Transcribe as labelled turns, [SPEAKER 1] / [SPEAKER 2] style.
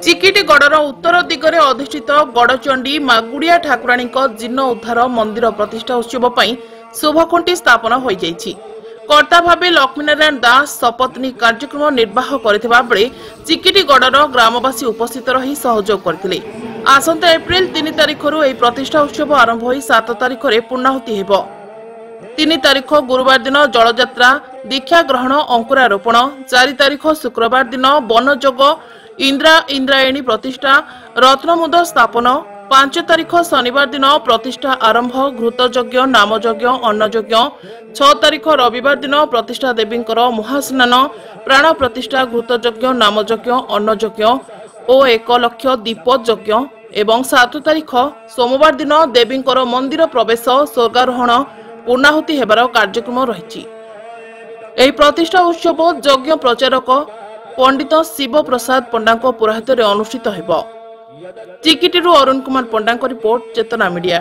[SPEAKER 1] ଚିକିଟିଗଡ଼ର ଉତ୍ତର ଦିଗରେ ଅଧିଷ୍ଠିତ ଗଡ଼ଚଣ୍ଡୀ ମା ଗୁଡ଼ିଆ ଠାକୁରାଣୀଙ୍କ ଜୀର୍ଣ୍ଣ ଉଦ୍ଧାର ମନ୍ଦିର ପ୍ରତିଷ୍ଠା ଉତ୍ସବ ପାଇଁ ଶୁଭଖୁଣ୍ଟି ସ୍ଥାପନ ହୋଇଯାଇଛି। କର୍ତ୍ତା ଭାବେ ଲକ୍ଷ୍ମୀନାରାୟଣ ଦାସ ଶପଥ ନେଇ କାର୍ଯ୍ୟକ୍ରମ ନିର୍ବାହ କରିଥିବା ବେଳେ ଚିକିଟିଗଡ଼ର ଗ୍ରାମବାସୀ ଉପସ୍ଥିତ ରହି ସହଯୋଗ କରିଥିଲେ। ଆସନ୍ତା ଏପ୍ରିଲ 3 ତାରିଖରୁ ଏହି ପ୍ରତିଷ୍ଠା ଉତ୍ସବ ଆରମ୍ଭ ହୋଇ 7 ତାରିଖରେ ପୂର୍ଣ୍ଣାହୁତି ହେବ। 3 ତାରିଖ ଗୁରୁବାର ଦିନ ଜଳଯାତ୍ରା, ଦୀକ୍ଷା ଗ୍ରହଣ, ଅଙ୍କୁରାରୋପଣ, 4 ତାରିଖ ଶୁକ୍ରବାର ଦିନ ବନଯୋଗ, ଇନ୍ଦ୍ରାୟଣୀ ପ୍ରତିଷ୍ଠା, ରତ୍ନମୁଦ ସ୍ଥାପନ, 5 ତାରିଖ ଶନିବାର ଦିନ ପ୍ରତିଷ୍ଠା ଆରମ୍ଭ, ଘୃତଯଜ୍ଞ, ନାମଯଜ୍ଞ, ଅନ୍ନଯଜ୍ଞ, 6 ତାରିଖ ରବିବାର ଦିନ ପ୍ରତିଷ୍ଠା ଦେବୀଙ୍କର ମହାସ୍ନାନ, ପ୍ରାଣ ପ୍ରତିଷ୍ଠା, ଘୃତଯଜ୍ଞ, ନାମଯଜ୍ଞ, ଅନ୍ନଯଜ୍ଞ ଓ 1 ଲକ୍ଷ ଦୀପ ଯଜ୍ଞ ଏବଂ 7 ତାରିଖ ସୋମବାର ଦିନ ଦେବୀଙ୍କର ମନ୍ଦିର ପ୍ରବେଶ, ସ୍ୱର୍ଗାରୋହଣ, ପୂର୍ଣ୍ଣାହୁତି ହେବାର କାର୍ଯ୍ୟକ୍ରମ ରହିଛି। ଏହି ପ୍ରତିଷ୍ଠା ଉତ୍ସବ ଯଜ୍ଞ ପ୍ରଚାରକ ପଣ୍ଡିତ ଶିବ ପ୍ରସାଦ ପଣ୍ଡାଙ୍କ ପୁରୋହିତରେ ଅନୁଷ୍ଠିତ ହେବ। ଚିକିଟିରୁ ଅରୁଣ କୁମାର ପଣ୍ଡାଙ୍କ ରିପୋର୍ଟ, ଚେତନା ମିଡିଆ।